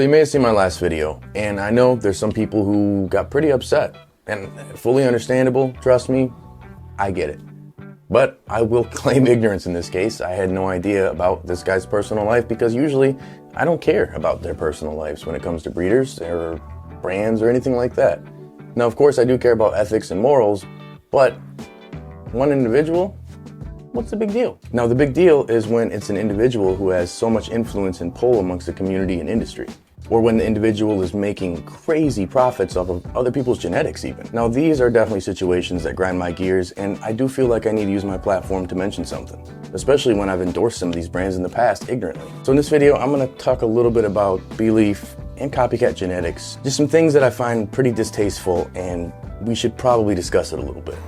So you may have seen my last video, and I know there's some people who got pretty upset, and fully understandable, trust me, I get it. But I will claim ignorance in this case. I had no idea about this guy's personal life because usually I don't care about their personal lives when it comes to breeders or brands or anything like that. Now, of course, I do care about ethics and morals, but one individual? What's the big deal? Now, the big deal is when it's an individual who has so much influence and pull amongst the community and industry, or when the individual is making crazy profits off of other people's genetics even. Now, these are definitely situations that grind my gears, and I do feel like I need to use my platform to mention something, especially when I've endorsed some of these brands in the past ignorantly. So in this video, I'm gonna talk a little bit about Beleaf and Copycat genetics, just some things that I find pretty distasteful, and we should probably discuss it a little bit.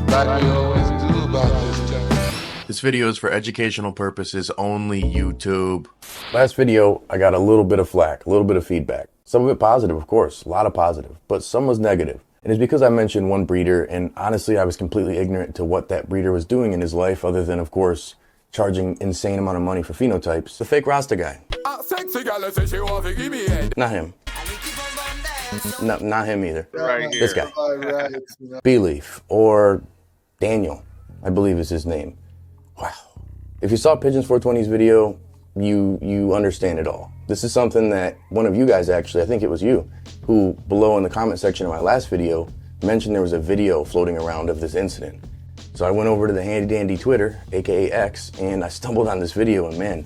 Like we always do about this time. This video is for educational purposes only, YouTube. Last video, I got a little bit of flack, a little bit of feedback. Some of it positive, of course, a lot of positive, but some was negative. And it's because I mentioned one breeder, and honestly, I was completely ignorant to what that breeder was doing in his life, other than, of course, charging insane amount of money for phenotypes. The fake Rasta guy. Not him. No, not him either. Right here. This guy. Beleaf, or Daniel, I believe is his name. Wow. If you saw Pigeons 420's video, you understand it all. This is something that one of you guys actually, I think it was you, who below in the comment section of my last video mentioned there was a video floating around of this incident. So I went over to the handy dandy Twitter, aka X, and I stumbled on this video, and man,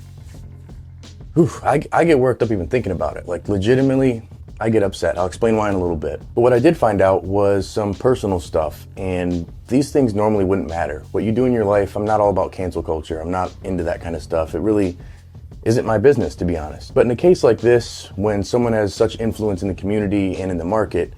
whew, I get worked up even thinking about it. Like, legitimately, I get upset. I'll explain why in a little bit. But what I did find out was some personal stuff, and these things normally wouldn't matter. What you do in your life, I'm not all about cancel culture. I'm not into that kind of stuff. It really isn't my business, to be honest. But in a case like this, when someone has such influence in the community and in the market,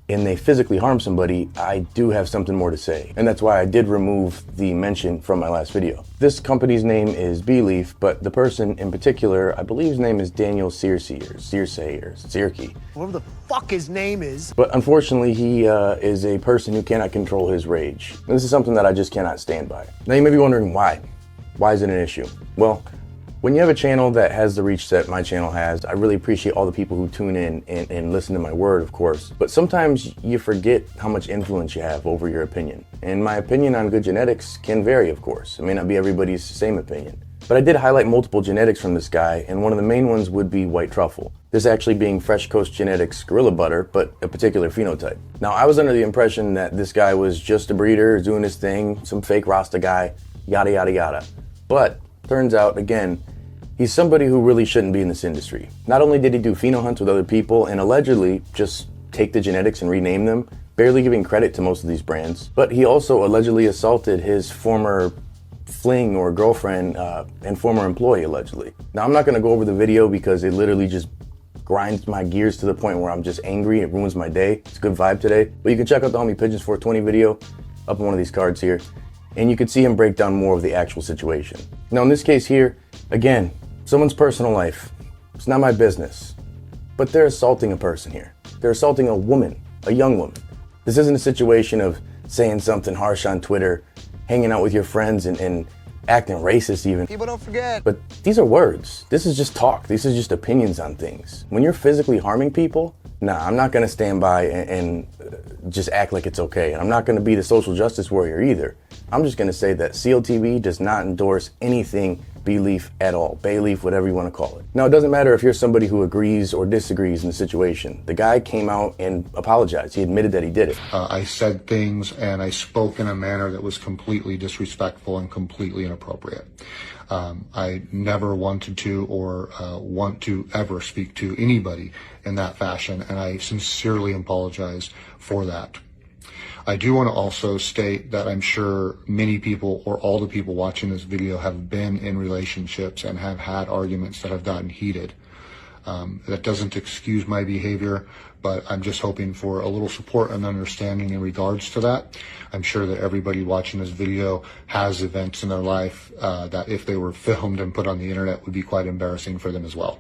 and they physically harm somebody, I do have something more to say. And that's why I did remove the mention from my last video. This company's name is Beleaf, but the person in particular, I believe his name is Daniel Searcy, or Searcy, whatever the fuck his name is. But unfortunately, he is a person who cannot control his rage. And this is something that I just cannot stand by. Now you may be wondering why. Why is it an issue? Well, when you have a channel that has the reach that my channel has, I really appreciate all the people who tune in and listen to my word, of course. But sometimes you forget how much influence you have over your opinion. And my opinion on good genetics can vary, of course. It may not be everybody's same opinion. But I did highlight multiple genetics from this guy, and one of the main ones would be white truffle. This actually being Fresh Coast Genetics gorilla butter, but a particular phenotype. Now, I was under the impression that this guy was just a breeder, doing his thing, some fake Rasta guy, yada, yada, yada. But turns out, again, he's somebody who really shouldn't be in this industry. Not only did he do pheno hunts with other people and allegedly just take the genetics and rename them, barely giving credit to most of these brands, but he also allegedly assaulted his former fling or girlfriend and former employee, allegedly. Now, I'm not gonna go over the video because it literally just grinds my gears to the point where I'm just angry. It ruins my day. It's a good vibe today. But you can check out the homie Pigeons 420 video up on one of these cards here, and you can see him break down more of the actual situation. Now, in this case here, again, someone's personal life. It's not my business. But they're assaulting a person here. They're assaulting a woman, a young woman. This isn't a situation of saying something harsh on Twitter, hanging out with your friends and acting racist even. People don't forget. But these are words. This is just talk. This is just opinions on things. When you're physically harming people, nah, I'm not gonna stand by and just act like it's okay. And I'm not gonna be the social justice warrior either. I'm just gonna say that CLtv does not endorse anything Beleaf at all. Beleaf, whatever you want to call it. Now, it doesn't matter if you're somebody who agrees or disagrees in the situation. The guy came out and apologized. He admitted that he did it. I said things and I spoke in a manner that was completely disrespectful and completely inappropriate. I never wanted to or want to ever speak to anybody in that fashion, and I sincerely apologize for that. I do want to also state that I'm sure many people or all the people watching this video have been in relationships and have had arguments that have gotten heated. That doesn't excuse my behavior, but I'm just hoping for a little support and understanding in regards to that. I'm sure that everybody watching this video has events in their life that if they were filmed and put on the internet would be quite embarrassing for them as well.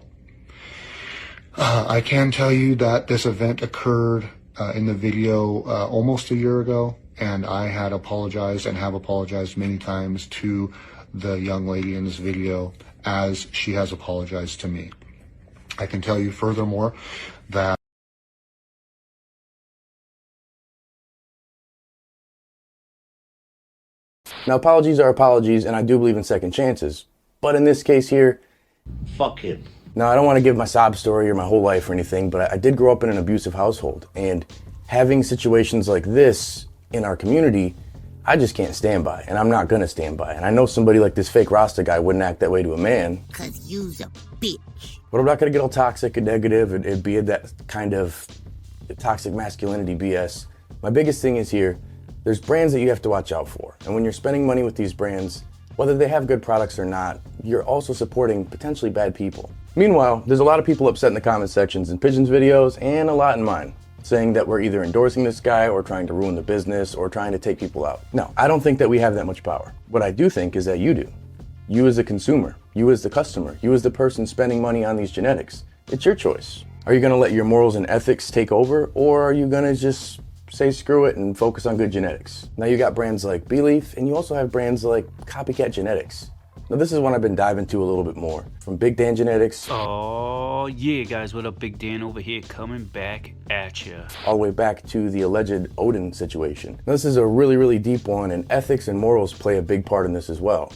I can tell you that this event occurred in the video almost a year ago, and I had apologized and have apologized many times to the young lady in this video as she has apologized to me. I can tell you furthermore that Now, apologies are apologies, and I do believe in second chances. But in this case here, fuck him. now I don't want to give my sob story or my whole life or anything, but I did grow up in an abusive household. And having situations like this in our community, I just can't stand by, and I'm not going to stand by. And I know somebody like this fake Rasta guy wouldn't act that way to a man. Cause you's a bitch. But I'm not going to get all toxic and negative and be that kind of toxic masculinity BS. My biggest thing is here, there's brands that you have to watch out for. And when you're spending money with these brands, whether they have good products or not, you're also supporting potentially bad people. Meanwhile, there's a lot of people upset in the comment sections in Pigeons videos and a lot in mine, saying that we're either endorsing this guy or trying to ruin the business or trying to take people out. No, I don't think that we have that much power. What I do think is that you do. You as a consumer, you as the customer, you as the person spending money on these genetics. It's your choice. Are you gonna let your morals and ethics take over, or are you gonna just say screw it and focus on good genetics? Now you got brands like Beleaf, and you also have brands like Copycat Genetics. Now this is one I've been diving to a little bit more. From Big Dan Genetics, Oh yeah guys, what up, Big Dan over here coming back at ya. all the way back to the alleged Odin situation. Now this is a really, really deep one, and ethics and morals play a big part in this as well.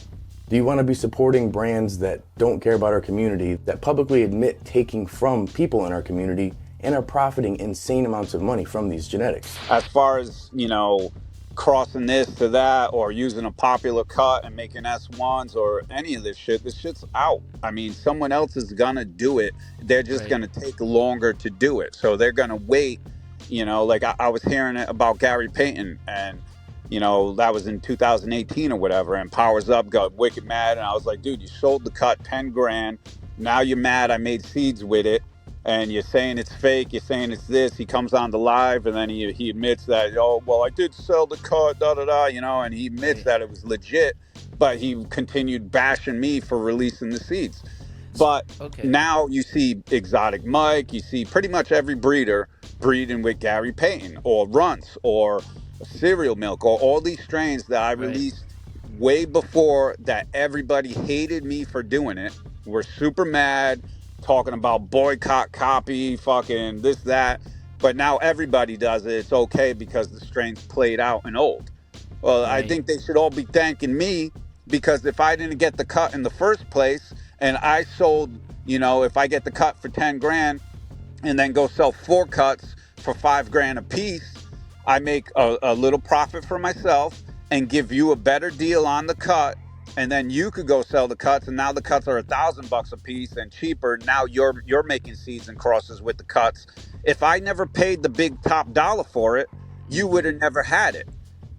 Do you want to be supporting brands that don't care about our community, that publicly admit taking from people in our community and are profiting insane amounts of money from these genetics? As far as, you know, crossing this to that or using a popular cut and making S1s or any of this shit's out. I mean, someone else is gonna do it. They're just gonna take longer to do it. So they're gonna wait, you know, like I was hearing it about Gary Payton, and you know, that was in 2018 or whatever, and Powers Up got wicked mad, and I was like, dude, you sold the cut 10 grand. Now you're mad I made seeds with it, and you're saying it's fake, you're saying it's this. He comes on the live, and then he admits that, oh, well, I did sell the cut, da-da-da, you know, and he admits that it was legit, but he continued bashing me for releasing the seeds. But now you see Exotic Mike, you see pretty much every breeder breeding with Gary Payton or Runts or Cereal Milk or all these strains that I released way before that everybody hated me for doing it. We're super mad, talking about boycott, copy, fucking this, that. But now everybody does it. It's okay because the strain's played out and old. Well, I think they should all be thanking me, because if I didn't get the cut in the first place and I sold, you know, if I get the cut for 10 grand and then go sell 4 cuts for 5 grand a piece, I make a little profit for myself and give you a better deal on the cut, and then you could go sell the cuts, and now the cuts are $1,000 a piece and cheaper. Now you're making seeds and crosses with the cuts. If I never paid the big top dollar for it, you would have never had it.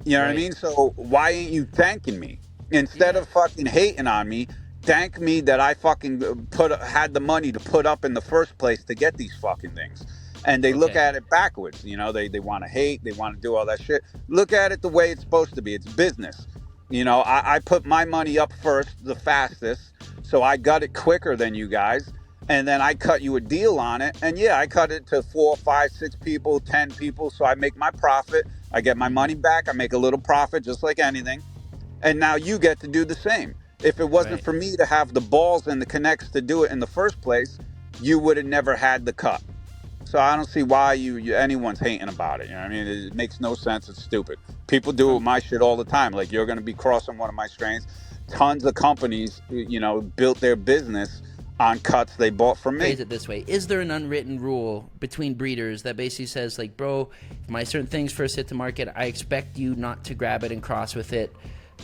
You know what I mean? So why ain't you thanking me? Instead of fucking hating on me, thank me that I fucking had the money to put up in the first place to get these fucking things. And they look at it backwards. You know, they want to hate, they want to do all that shit. Look at it the way it's supposed to be. It's business. You know, I put my money up first, the fastest, so I got it quicker than you guys. And then I cut you a deal on it. And yeah, I cut it to 4, 5, 6 people, 10 people. So I make my profit. I get my money back. I make a little profit, just like anything. And now you get to do the same. If it wasn't for me to have the balls and the connects to do it in the first place, you would have never had the cut. So I don't see why anyone's hating about it. You know what I mean? It makes no sense. It's stupid. People do it with my shit all the time. Like, you're going to be crossing one of my strains. Tons of companies, you know, built their business on cuts they bought from me. Phrase it this way: is there an unwritten rule between breeders that basically says, like, bro, if my certain things first hit the market, I expect you not to grab it and cross with it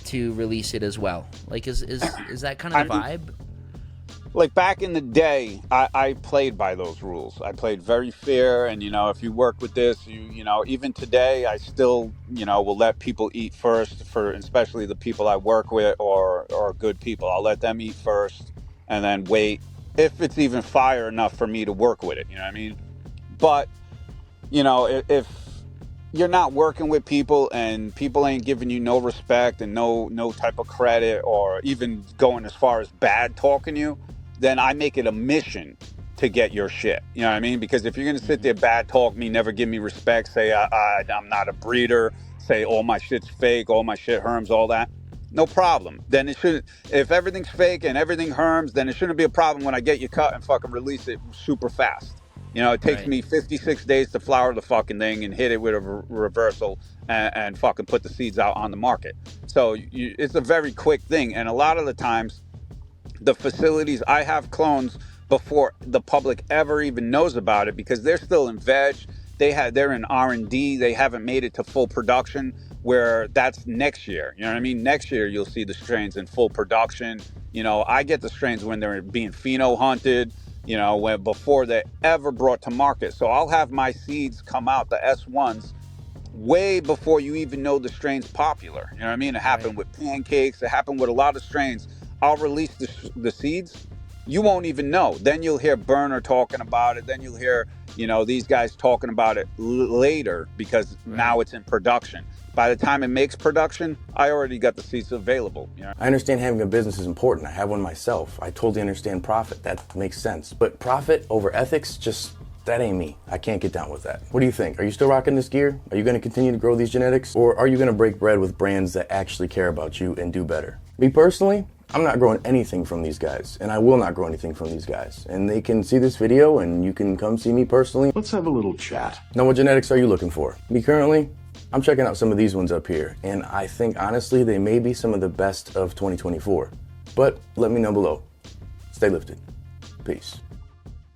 to release it as well? Like, is that kind of the vibe? Like, back in the day, I played by those rules. I played very fair, and, you know, if you work with this, you know, even today, I still, you know, will let people eat first, for especially the people I work with or good people. I'll let them eat first and then wait, if it's even fire enough for me to work with it, you know what I mean? But, you know, if you're not working with people and people ain't giving you no respect and no type of credit, or even going as far as bad talking you, then I make it a mission to get your shit. You know what I mean? Because if you're going to sit there, bad talk me, never give me respect, say I'm not a breeder, say all my shit's fake, all my shit herms, all that, no problem. Then it shouldn't, if everything's fake and everything herms, then it shouldn't be a problem when I get you cut and fucking release it super fast. You know, it takes me 56 days to flower the fucking thing and hit it with a reversal and fucking put the seeds out on the market. So it's a very quick thing. And a lot of the times, the facilities, I have clones before the public ever even knows about it because they're still in veg. They're in R&D. They haven't made it to full production, where that's next year. You know what I mean? Next year, you'll see the strains in full production. You know, I get the strains when they're being pheno hunted, you know, when before they're ever brought to market. So I'll have my seeds come out, the S1s, way before you even know the strain's popular. You know what I mean? It happened with pancakes. It happened with a lot of strains. I'll release the seeds. You won't even know. Then you'll hear Burner talking about it. Then you'll hear, you know, these guys talking about it later because now it's in production. By the time it makes production, I already got the seeds available. You know? I understand having a business is important. I have one myself. I totally understand profit. That makes sense. But profit over ethics, just, that ain't me. I can't get down with that. What do you think? Are you still rocking this gear? Are you going to continue to grow these genetics? Or are you going to break bread with brands that actually care about you and do better? Me personally, I'm not growing anything from these guys, and I will not grow anything from these guys. And they can see this video, and you can come see me personally. Let's have a little chat. Now, what genetics are you looking for? Me currently, I'm checking out some of these ones up here, and I think honestly they may be some of the best of 2024. But let me know below. Stay lifted. Peace.